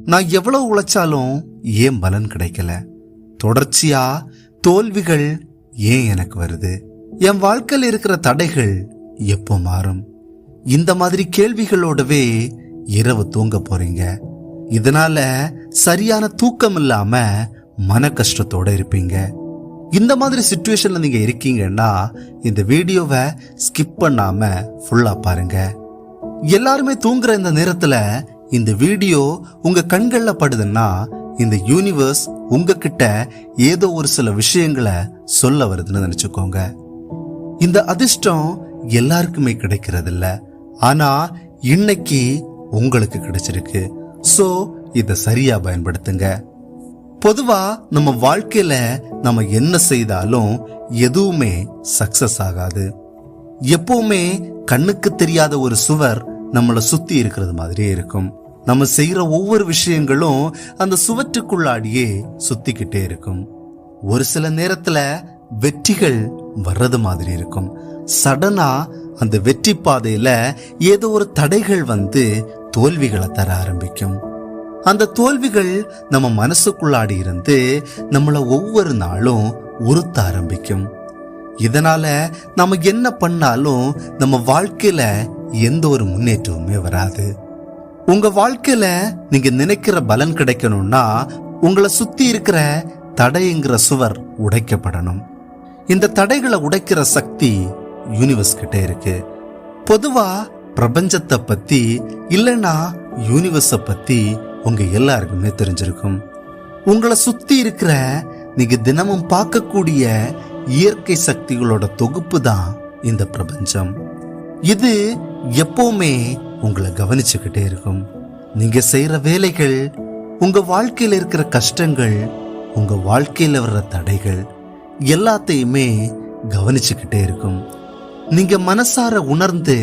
நான் எவ்வளவு உழைச்சாலும் ஏன் பலன் கிடைக்கல? தொடர்ச்சியா தோல்விகள் ஏன் எனக்கு வருது? என் வாழ்க்கையில் இருக்கிற தடைகள் எப்போ மாறும்? இந்த மாதிரி கேள்விகளோடவே இரவு தூங்க போறீங்க. இதனால சரியான தூக்கம் இல்லாம மன கஷ்டத்தோட இருப்பீங்க. இந்த மாதிரி சிச்சுவேஷன்ல நீங்க இருக்கீங்கன்னா இந்த வீடியோவை ஸ்கிப் பண்ணாம ஃபுல்லா பாருங்க. எல்லாருமே தூங்குற இந்த நேரத்துல இந்த வீடியோ உங்க கண்கள்ல படுதுன்னா இந்த யூனிவர்ஸ் உங்ககிட்ட ஏதோ ஒரு சில விஷயங்களை சொல்ல வருதுன்னு நினைச்சுக்கோங்க. இந்த அதிர்ஷ்டம் எல்லாருக்குமே கிடைக்கிறது இல்ல, ஆனா இன்னைக்கு உங்களுக்கு கிடைச்சிருக்கு. சோ இத சரியா பயன்படுத்துங்க. பொதுவா நம்ம வாழ்க்கையில நம்ம என்ன செய்தாலும் எதுவுமே சக்சஸ் ஆகாது. எப்பவுமே கண்ணுக்கு தெரியாத ஒரு சுவர் நம்மளை சுத்தி இருக்கிறது மாதிரியே இருக்கும். நம்ம செய்யற ஒவ்வொரு விஷயங்களும் அந்த சுவற்றுக்குள்ளாடியே சுத்திக்கிட்டே இருக்கும். ஒரு சில நேரத்துல வெற்றிகள் வர்றது மாதிரி இருக்கும். சடனா அந்த வெற்றி பாதையில ஏதோ ஒரு தடைகள் வந்து தோல்விகளை தர ஆரம்பிக்கும். அந்த தோல்விகள் நம்ம மனசுக்குள்ளாடி இருந்து நம்மள ஒவ்வொரு நாளும் உறுத்த ஆரம்பிக்கும். இதனால நம்ம என்ன பண்ணாலும் நம்ம வாழ்க்கையில எந்த ஒரு முன்னேற்றமுமே வராது. உங்க வாழ்க்கையில நீங்க நினைக்கிற பலன் கிடைக்கணும்னா உங்களை சுத்தி இருக்கிற தடைங்கிற சுவர் உடைக்கப்படணும். இந்த தடைகளை உடைக்கிற சக்தி யூனிவர்ஸ் கிட்ட இருக்கு. பொதுவா பிரபஞ்சத்தை பத்தி இல்லைன்னா யூனிவர்ஸ பத்தி உங்க எல்லாருக்குமே தெரிஞ்சிருக்கும். உங்களை சுத்தி இருக்கிற நீங்க தினமும் பார்க்கக்கூடிய இயற்கை சக்திகளோட தொகுப்பு தான் இந்த பிரபஞ்சம். இது எப்பவுமே உங்களை கவனிச்சுக்கிட்டே இருக்கும். நீங்க செய்யற வேலைகள், உங்க வாழ்க்கையில இருக்கிற கஷ்டங்கள், உங்க வாழ்க்கையில வர்ற தடைகள் எல்லாத்தையுமே கவனிச்சுக்கிட்டே இருக்கும். நீங்க மனசார உணர்ந்து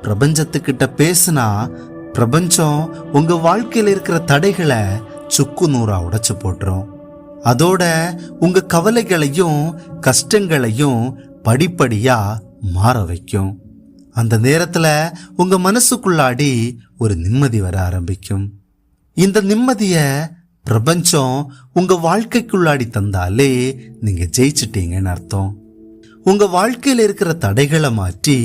பிரபஞ்சத்துக்கிட்ட பேசினா பிரபஞ்சம் உங்க வாழ்க்கையில இருக்கிற தடைகளை சுக்கு நூறா உடைச்சு போட்டுரும். அதோட உங்க கவலைகளையும் கஷ்டங்களையும் படிப்படியா மாற வைக்கும். அந்த நேரத்துல உங்க மனசுக்குள்ளாடி ஒரு நிம்மதி வர ஆரம்பிக்கும். இந்த நிம்மதிய பிரபஞ்சம் உங்க வாழ்க்கைக்குள்ளாடி தந்தாலே நீங்க ஜெயிச்சிட்டீங்கன்னு அர்த்தம். உங்க வாழ்க்கையில இருக்கிற தடைகளை மாற்றி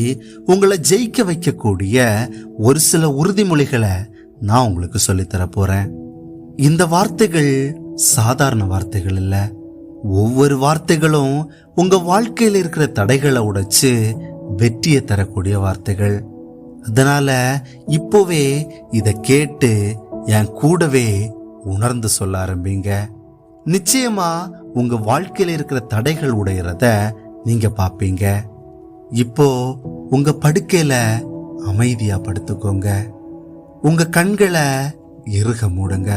உங்களை ஜெயிக்க வைக்கக்கூடிய ஒரு சில உறுதிமொழிகளை நான் உங்களுக்கு சொல்லித்தர போறேன். இந்த வார்த்தைகள் சாதாரண வார்த்தைகள் இல்ல. ஒவ்வொரு வார்த்தைகளும் உங்க வாழ்க்கையில இருக்கிற தடைகளை உடைச்சு வெற்றியை தரக்கூடிய வார்த்தைகள். அதனால இப்போவே இத கேட்டு என் கூடவே உணர்ந்து சொல்ல ஆரம்பிங்க. நிச்சயமா உங்க வாழ்க்கையில இருக்கிற தடைகள் உடையறத நீங்க பாப்பீங்க. இப்போ உங்க படுக்கையில அமைதியா படுத்துக்கோங்க. உங்க கண்களை இறுக மூடுங்க.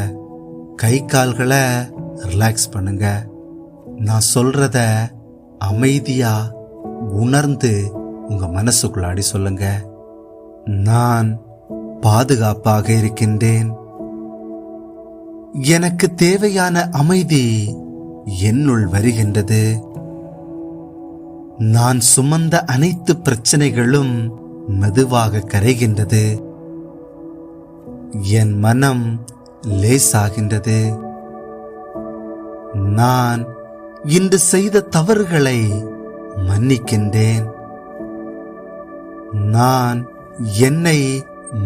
கை கால்களை ரிலாக்ஸ் பண்ணுங்க. நான் சொல்றத அமைதியா உணர்ந்து உங்க மனசுக்குள்ளாடி சொல்லுங்க. நான் பாதுகாப்பாக இருக்கின்றேன். எனக்கு தேவையான அமைதி என்னுள் வருகின்றது. நான் சுமந்த அனைத்து பிரச்சனைகளும் மெதுவாக கரைகின்றது. என் மனம் லேசாகின்றது. நான் இன்று செய்த தவறுகளை மன்னிக்கின்றேன். நான் என்னை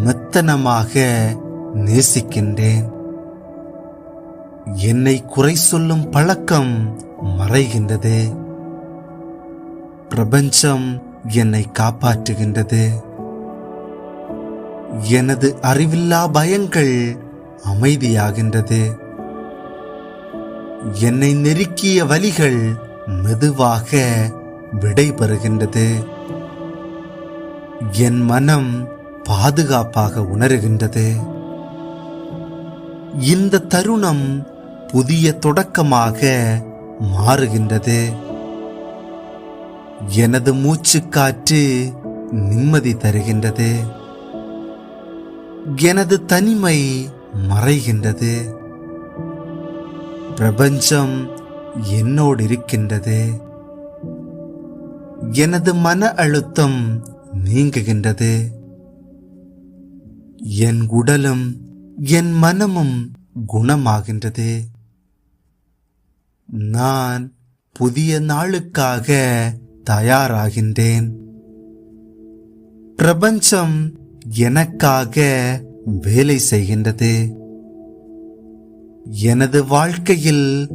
மெத்தனமாக நேசிக்கின்றேன். என்னை குறை சொல்லும் பழக்கம் மறைகின்றது. பிரபஞ்சம் என்னை காப்பாற்றுகின்றது. எனது அறிவில்லா பயங்கள் அமைதியாகின்றது. என்னை நெருக்கிய வலிகள் மெதுவாக விடைபெறுகின்றது. என் மனம் பாதுகாப்பாக உணர்கின்றது. இந்த தருணம் புதிய தொடக்கமாக மாறுகின்றது. எனது மூச்சுக்காற்று நிம்மதி தருகின்றது. எனது தனிமை மறைகின்றது. பிரபஞ்சம் என்னோடு இருக்கின்றது. எனது மன அழுத்தம் நீங்குகின்றது. என் உடலும் என் மனமும் குணமாகின்றது. நான் புதிய நாளுக்காக தயாராகின்றேன். பிரபஞ்சம் எனக்காக வேலை செய்கின்றது. எனது வாழ்க்கையில்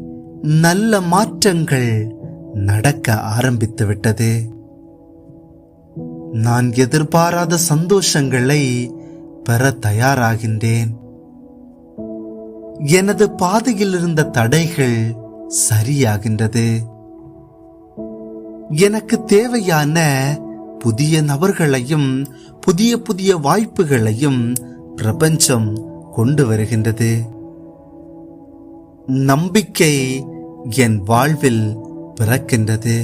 நல்ல மாற்றங்கள் நடக்க ஆரம்பித்துவிட்டது. நான் எதிர்பாராத சந்தோஷங்களை பெற தயாராகின்றேன். எனது பாதையில் இருந்த தடைகள் சரியாகின்றது. எனக்கு தேவையான புதிய நபர்களையும் புதிய புதிய வாய்ப்புகளையும் பிரபஞ்சம் கொண்டு வருகின்றது. நம்பிக்கை என் வாழ்வில் பிறக்கின்றது.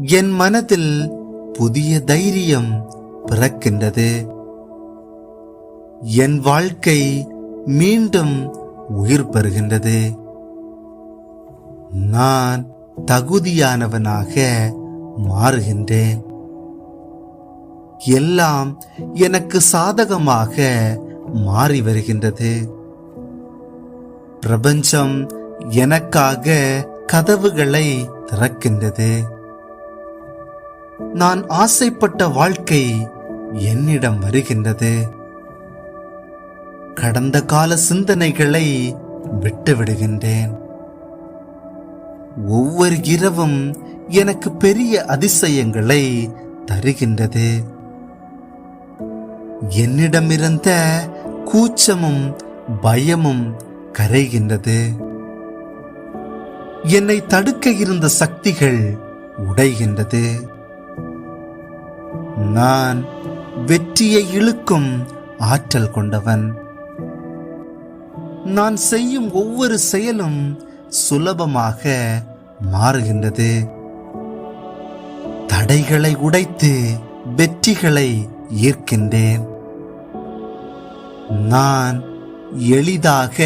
என் மனதில் புதிய தைரியம் பிறக்கின்றது. என் வாழ்க்கை மீண்டும் உயிர் பெறுகின்றது. நான் தகுதியானவனாக மாறுகின்றேன். எல்லாம் எனக்கு சாதகமாக மாறி வருகின்றது. பிரபஞ்சம் எனக்காக கதவுகளை திறக்கின்றது. நான் ஆசைப்பட்ட வாழ்க்கை என்னிடம் வருகின்றது. கடந்த கால சிந்தனைகளை விட்டுவிடுகின்றேன். ஒவ்வொரு இரவும் எனக்கு பெரிய அதிசயங்களை தருகின்றது. என்னிடமிருந்த கூச்சமும் பயமும் கரைகின்றது. என்னை தடுக்க இருந்த சக்திகள் உடைகின்றது. நான் வெற்றியை இழுக்கும் ஆற்றல் கொண்டவன். நான் செய்யும் ஒவ்வொரு செயலும் சுலபமாக மாறுகின்றது. தடைகளை உடைத்து வெற்றிகளை ஈர்க்கின்றேன். நான் எளிதாக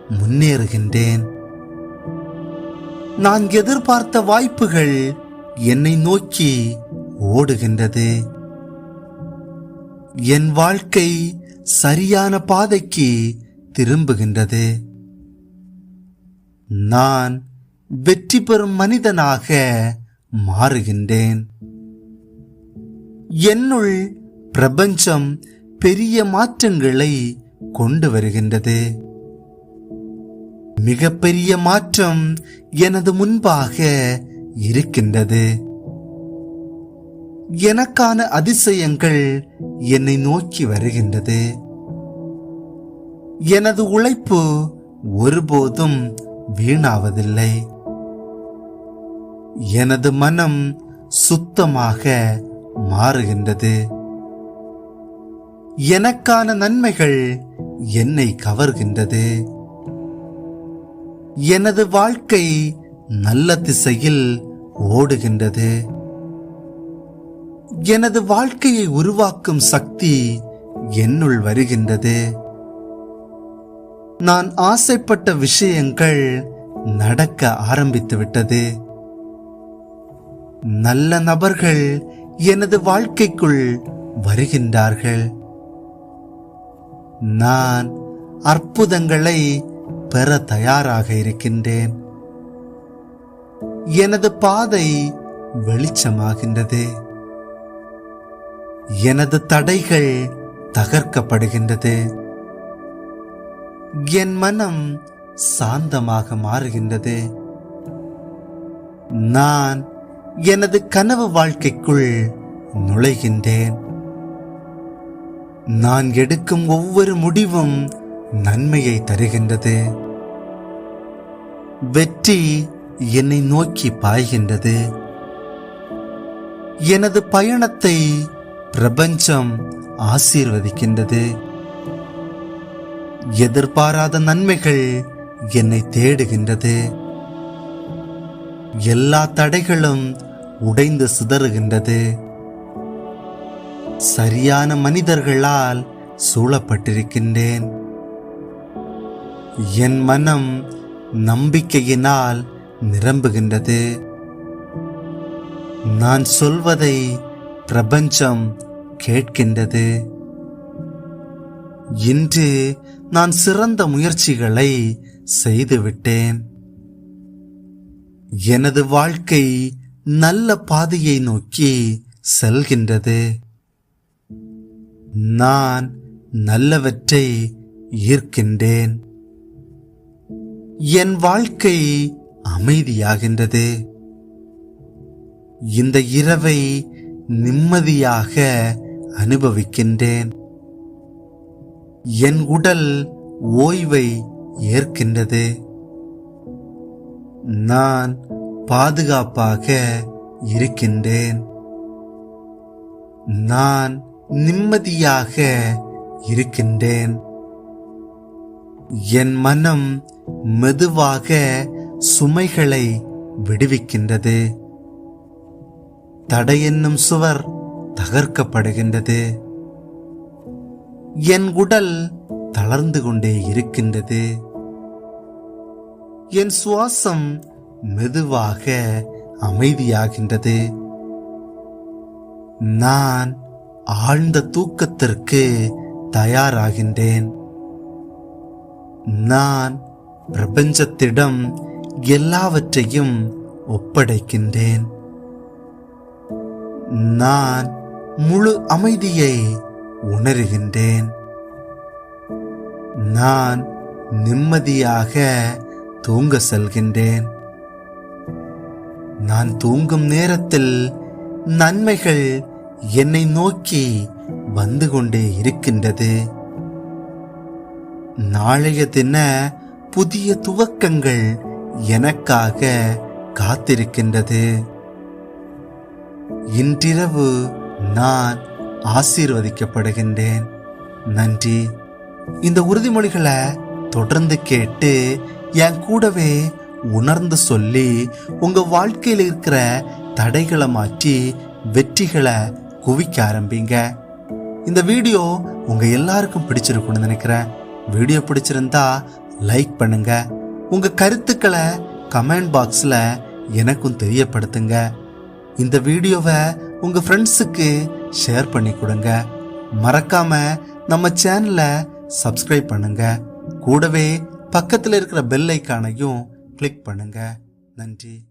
முன்னேறுகின்றேன். நான் எதிர்பார்த்த வாய்ப்புகள் என்னை நோக்கி ஓடுகின்றது. என் வாழ்க்கை சரியான பாதைக்கு திரும்புகின்றது. நான் வெற்றி பெறும் மனிதனாக மாறுகின்றேன். என்னுள் பிரபஞ்சம் பெரிய மாற்றங்களை கொண்டு வருகின்றது. மிகப்பெரிய மாற்றம் எனது முன்பாக இருக்கின்றது. எனக்கான அதிசயங்கள் என்னை நோக்கி வருகின்றது. எனது உழைப்பு ஒருபோதும் வீணாவதில்லை. எனது மனம் சுத்தமாக மாறுகின்றது. எனக்கான நன்மைகள் என்னை கவர்கின்றது. எனது வாழ்க்கை நல்ல திசையில் ஓடுகின்றது. எனது வாழ்க்கையை உருவாக்கும் சக்தி என்னுள் வருகின்றது. நான் ஆசைப்பட்ட விஷயங்கள் நடக்க ஆரம்பித்துவிட்டது. நல்ல நபர்கள் எனது வாழ்க்கைக்குள் வருகின்றார்கள். நான் அற்புதங்களை பெற தயாராக இருக்கின்றேன். எனது பாதை வெளிச்சமாகின்றது. எனது தடைகள் தகர்க்கப்படுகின்றது. என் மனம் சாந்தமாக மாறுகின்றது. நான் எனது கனவு வாழ்க்கைக்குள் நுழைகின்றேன். நான் எடுக்கும் ஒவ்வொரு முடிவும் நன்மையை தருகின்றது. வெற்றி என்னை நோக்கி பாய்கின்றது. எனது பயணத்தை பிரபஞ்சம் ஆசீர்வதிக்கின்றது. எதிர்பாராத நன்மைகள் என்னை தேடுகின்றது. எல்லா தடைகளும் உடைந்து சிதறுகின்றது. சரியான மனிதர்களால் சூழப்பட்டிருக்கின்றேன். என் மனம் நம்பிக்கையினால் நிரம்புகின்றது. நான் சொல்வதை பிரபஞ்சம் கேட்கின்றது. இன்று நான் சிறந்த முயற்சிகளை செய்துவிட்டேன். எனது வாழ்க்கை நல்ல பாதையை நோக்கி செல்கின்றது. நான் நல்லவற்றை ஈர்க்கின்றேன். என் வாழ்க்கை அமைதியாகின்றது. இந்த இரவை நிம்மதியாக அனுபவிக்கின்றேன். என் உடல் ஓய்வை ஏற்கின்றது. நான் பாதுகாப்பாக இருக்கின்றேன். நான் நிம்மதியாக இருக்கின்றேன். என் மனம் மெதுவாக சுமைகளை விடுவிக்கின்றது. தடை என்னும் சுவர் தகர்க்கப்படுகின்றது. என் உடல் தளர்ந்து கொண்டே இருக்கின்றது. என் சுவாசம் மெதுவாக அமைதியாகின்றது. நான் ஆழ்ந்த தூக்கத்திற்கு தயாராகின்றேன். நான் பிரபஞ்சத்திடம் எல்லாவற்றையும் ஒப்படைக்கின்றேன். நான் முழு அமைதியை உணர்கின்றேன். நான் நிம்மதியாக தூங்க செல்கின்றேன். நான் தூங்கும் நேரத்தில் நன்மைகள் என்னை நோக்கி வந்து கொண்டே இருக்கின்றது. நாளைய தின புதிய துவக்கங்கள் எனக்காக காத்திருக்கின்றது. இன்றிரவு நான் ஆசீர்வதிக்கப்படுகின்றேன். நன்றி. இந்த உறுதிமொழிகளை தொடர்ந்து கேட்டு என் கூடவே உணர்ந்து சொல்லி உங்க வாழ்க்கையில் இருக்கிற தடைகளை மாற்றி வெற்றிகளை குவிக்க ஆரம்பிங்க. இந்த வீடியோ உங்க எல்லாருக்கும் பிடிச்சிருக்கும்னு நினைக்கிறேன். வீடியோ பிடிச்சிருந்தா லைக் பண்ணுங்க. உங்க கருத்துக்களை கமெண்ட் பாக்ஸ்ல எனக்கும் தெரியப்படுத்துங்க. இந்த வீடியோவை உங்க ஃப்ரெண்ட்ஸுக்கு ஷேர் பண்ணி கொடுங்க. மறக்காம நம்ம சேனலை சப்ஸ்கிரைப் பண்ணுங்க. கூடவே பக்கத்தில் இருக்கிற பெல் ஐகானையும் கிளிக் பண்ணுங்க. நன்றி.